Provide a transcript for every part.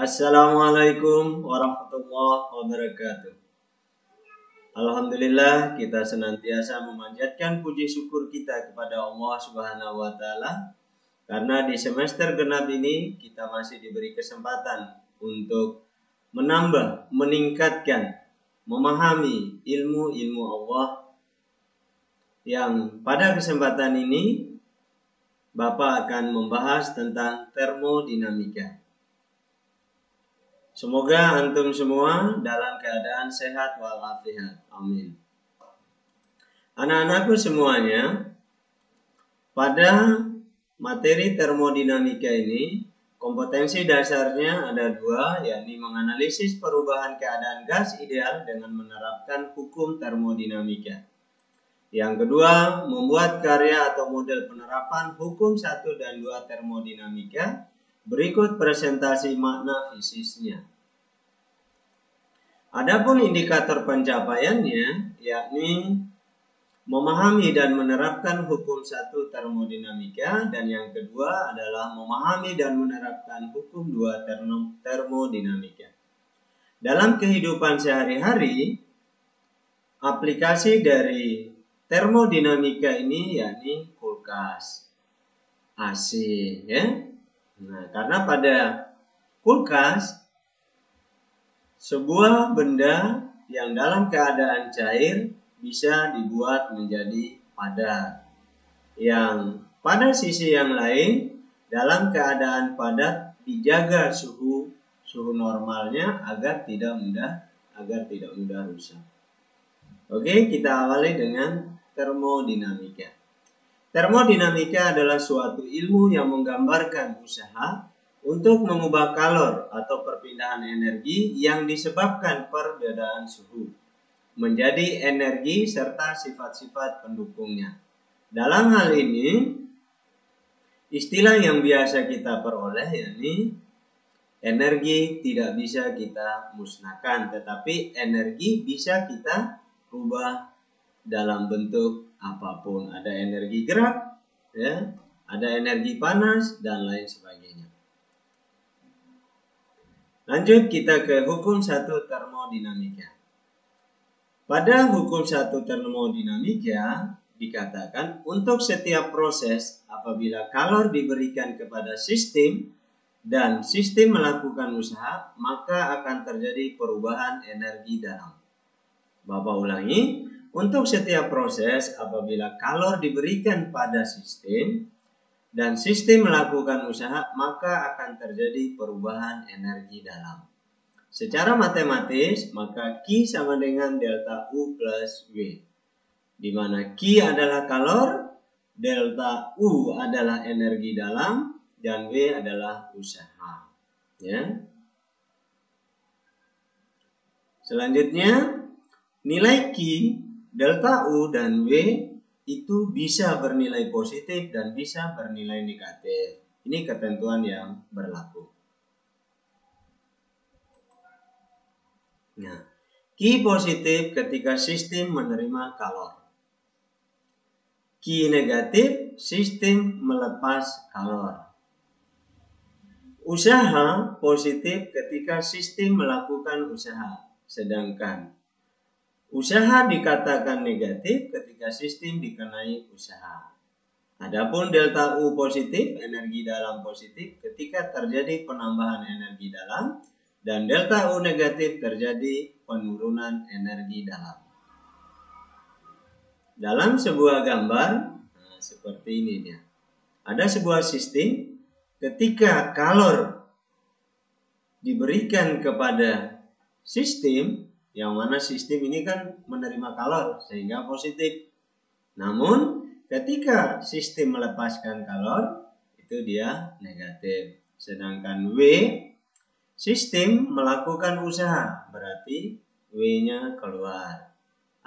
Assalamualaikum warahmatullahi wabarakatuh. Alhamdulillah, kita senantiasa memanjatkan puji syukur kita kepada Allah Subhanahu wa taala karena di semester genap ini kita masih diberi kesempatan untuk menambah, meningkatkan, memahami ilmu-ilmu Allah yang pada kesempatan ini Bapak akan membahas tentang termodinamika. Semoga antum semua dalam keadaan sehat walafiat. Amin. Anak-anakku semuanya, pada materi termodinamika ini, kompetensi dasarnya ada dua, yakni menganalisis perubahan keadaan gas ideal dengan menerapkan hukum termodinamika. Yang kedua, membuat karya atau model penerapan hukum 1 dan 2 termodinamika. Berikut presentasi makna fisiknya. Adapun indikator pencapaiannya, yakni memahami dan menerapkan hukum 1 termodinamika, dan yang kedua adalah memahami dan menerapkan hukum 2 termodinamika. Dalam kehidupan sehari-hari, aplikasi dari termodinamika ini yakni kulkas, AC, ya. Nah, karena pada kulkas sebuah benda yang dalam keadaan cair bisa dibuat menjadi padat. Yang pada sisi yang lain dalam keadaan padat dijaga suhu normalnya agar tidak mudah rusak. Oke, kita awali dengan termodinamika. Termodinamika adalah suatu ilmu yang menggambarkan usaha untuk mengubah kalor atau perpindahan energi yang disebabkan perbedaan suhu menjadi energi serta sifat-sifat pendukungnya. Dalam hal ini, istilah yang biasa kita peroleh yakni energi tidak bisa kita musnahkan, tetapi energi bisa kita rubah dalam bentuk apapun. Ada energi gerak, ya, ada energi panas dan lain sebagainya. Lanjut kita ke hukum 1 termodinamika. Pada hukum 1 termodinamika dikatakan untuk setiap proses apabila kalor diberikan kepada sistem dan sistem melakukan usaha, maka akan terjadi perubahan energi dalam. Bapak ulangi, untuk setiap proses apabila kalor diberikan pada sistem dan sistem melakukan usaha, maka akan terjadi perubahan energi dalam. Secara matematis, maka Q sama dengan delta U plus W. Di mana Q adalah kalor, delta U adalah energi dalam, dan W adalah usaha. Ya. Selanjutnya, nilai Q, delta U, dan W itu bisa bernilai positif dan bisa bernilai negatif. Ini ketentuan yang berlaku. Nah, Q positif ketika sistem menerima kalor. Q negatif, sistem melepas kalor. Usaha positif ketika sistem melakukan usaha. Sedangkan usaha dikatakan negatif ketika sistem dikenai usaha. Adapun delta U positif, energi dalam positif, ketika terjadi penambahan energi dalam, dan delta U negatif terjadi penurunan energi dalam. Dalam sebuah gambar, seperti ini dia. Ada sebuah sistem, ketika kalor diberikan kepada sistem, yang mana sistem ini kan menerima kalor sehingga positif. Namun ketika sistem melepaskan kalor itu dia negatif. Sedangkan W, sistem melakukan usaha, berarti W-nya keluar.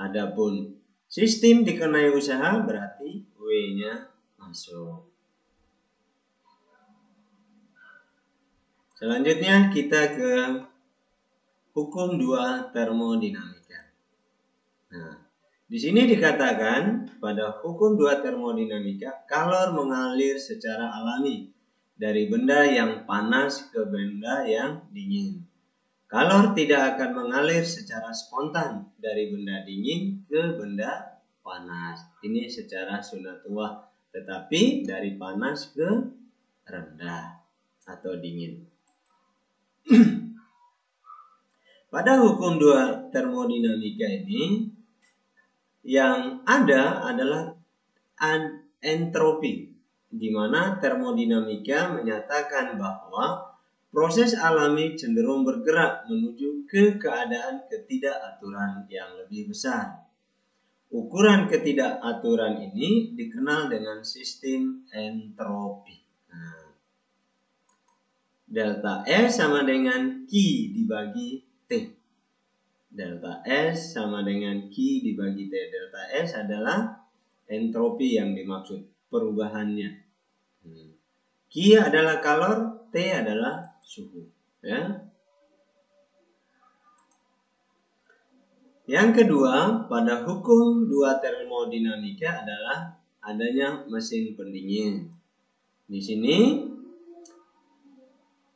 Adapun sistem dikenai usaha berarti W-nya masuk. Selanjutnya kita ke hukum 2 termodinamika. Nah, di sini dikatakan pada hukum 2 termodinamika, kalor mengalir secara alami dari benda yang panas ke benda yang dingin. Kalor tidak akan mengalir secara spontan dari benda dingin ke benda panas. Ini secara sunatullah, tetapi dari panas ke rendah atau dingin. Pada hukum dua termodinamika ini, yang ada adalah entropi, di mana termodinamika menyatakan bahwa proses alami cenderung bergerak menuju ke keadaan ketidakaturan yang lebih besar. Ukuran ketidakaturan ini dikenal dengan sistem entropi. Nah, delta S sama dengan Q dibagi T. Delta S sama dengan Q dibagi T. Delta S adalah entropi yang dimaksud, perubahannya. Q adalah kalor, T adalah suhu. Ya. Yang kedua, pada hukum dua termodinamika adalah adanya mesin pendingin. Di sini,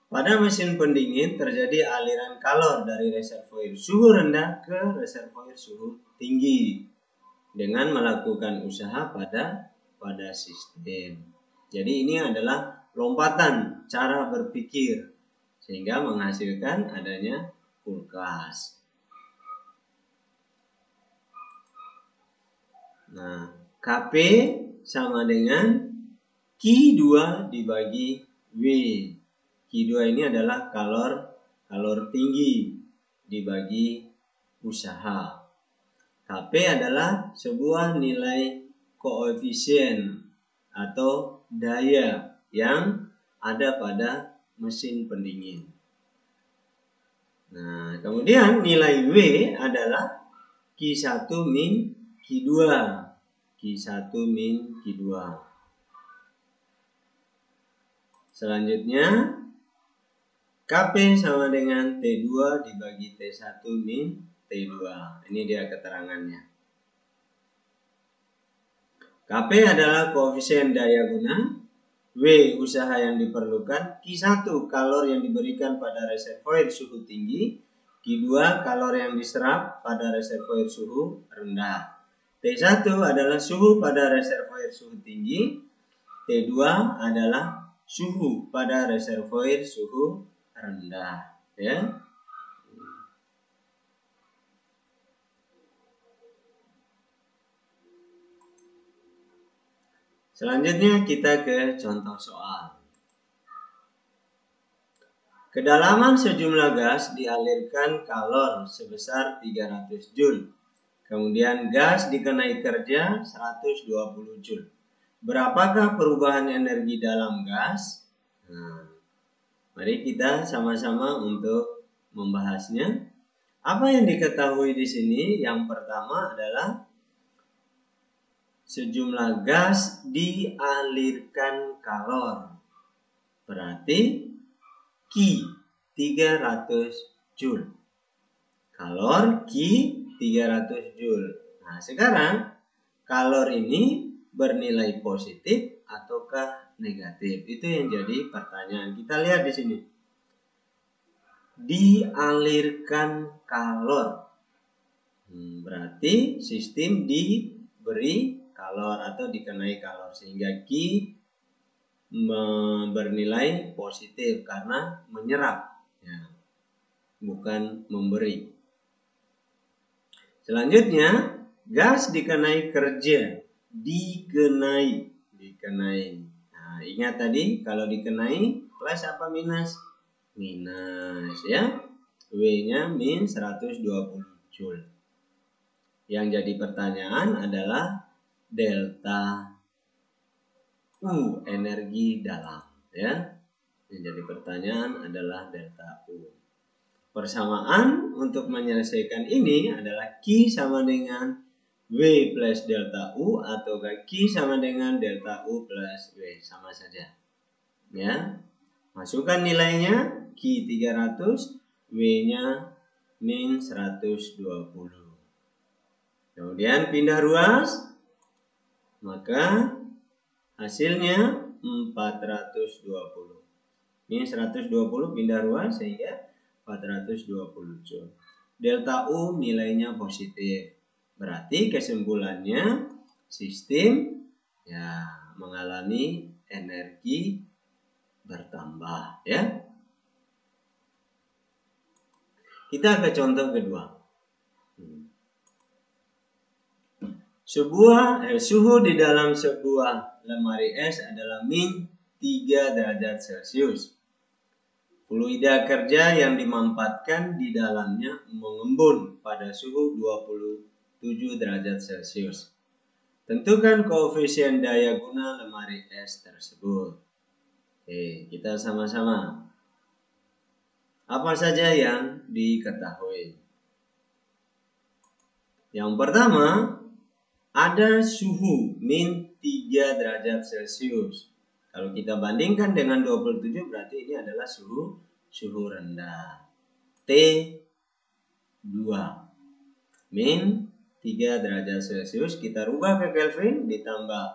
pada mesin pendingin terjadi aliran kalor dari reservoir suhu rendah ke reservoir suhu tinggi dengan melakukan usaha pada sistem. Jadi ini adalah lompatan cara berpikir sehingga menghasilkan adanya kulkas. Nah, Kp sama dengan Q2 dibagi W. Q2 ini adalah kalor tinggi dibagi usaha. Kp adalah sebuah nilai koefisien atau daya yang ada pada mesin pendingin. Nah, kemudian nilai W adalah Q1 min Q2. Q1 min Q2. Selanjutnya, Kp sama dengan T2 dibagi T1 min T2. Ini dia keterangannya. Kp adalah koefisien daya guna, W usaha yang diperlukan, Q1 kalor yang diberikan pada reservoir suhu tinggi, Q2 kalor yang diserap pada reservoir suhu rendah. T1 adalah suhu pada reservoir suhu tinggi, T2 adalah suhu pada reservoir suhu rendah, ya. Selanjutnya kita ke contoh soal. Kedalaman sejumlah gas dialirkan kalor sebesar 300 Joule. Kemudian gas dikenai kerja 120 Joule. Berapakah perubahan energi dalam gas? Nah, mari kita sama-sama untuk membahasnya. Apa yang diketahui di sini? Yang pertama adalah sejumlah gas dialirkan kalor. Berarti Q 300 Joule. Kalor Q 300 Joule. Nah, sekarang kalor ini bernilai positif ataukah negatif? Itu yang jadi pertanyaan. Kita lihat di sini. Dialirkan kalor. Berarti sistem diberi kalor atau dikenai kalor sehingga Q bernilai positif karena menyerap, ya, bukan memberi. Selanjutnya, gas dikenai kerja, dikenai. Nah, ingat tadi kalau dikenai plus apa minus? Minus, ya. W-nya min 120 Joule. Yang jadi pertanyaan adalah delta U, energi dalam, ya. Yang jadi pertanyaan adalah delta U. Persamaan untuk menyelesaikan ini adalah Q sama dengan W plus delta U atau Q sama dengan delta U plus W, sama saja. Ya. Masukkan nilainya, Q 300, W-nya min 120. Kemudian pindah ruas, maka hasilnya 420. Min 120 pindah ruang sehingga 420 Joule. Delta U nilainya positif. Berarti kesimpulannya sistem ya mengalami energi bertambah ya. Kita ke contoh kedua. Suhu di dalam sebuah lemari es adalah min 3 derajat Celcius. Fluida kerja yang dimampatkan di dalamnya mengembun pada suhu 27 derajat Celcius. Tentukan koefisien daya guna lemari es tersebut. Oke, kita sama-sama. Apa saja yang diketahui? Yang pertama, ada suhu min 3 derajat Celcius. Kalau kita bandingkan dengan 27 berarti ini adalah suhu rendah. T2 min 3 derajat Celcius kita rubah ke Kelvin ditambah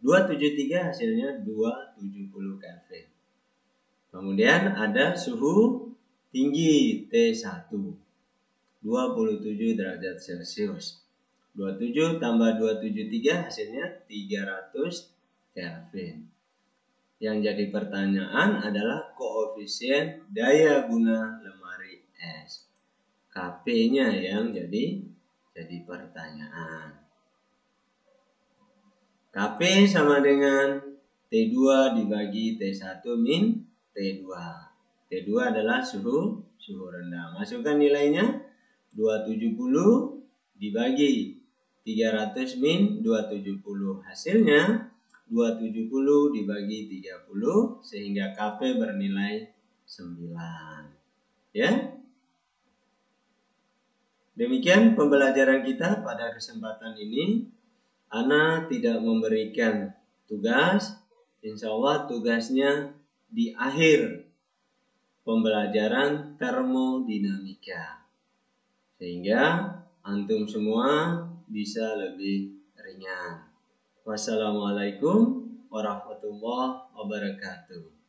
273 hasilnya 270 Kelvin. Kemudian ada suhu tinggi T1 27 derajat Celcius. 27 tambah 273 hasilnya 300 Kelvin. Yang jadi pertanyaan adalah koefisien daya guna lemari es. Kp-nya yang jadi pertanyaan. Kp sama dengan T2 dibagi T1 min T2. T2 adalah suhu rendah. Masukkan nilainya 270 dibagi 300 min 270. Hasilnya 270 dibagi 30 sehingga Kp bernilai 9. Ya. Demikian pembelajaran kita pada kesempatan ini. Ana tidak memberikan tugas. Insya Allah tugasnya di akhir pembelajaran termodinamika. Sehingga antum semua bisa lebih ringan. Wassalamualaikum warahmatullahi wabarakatuh.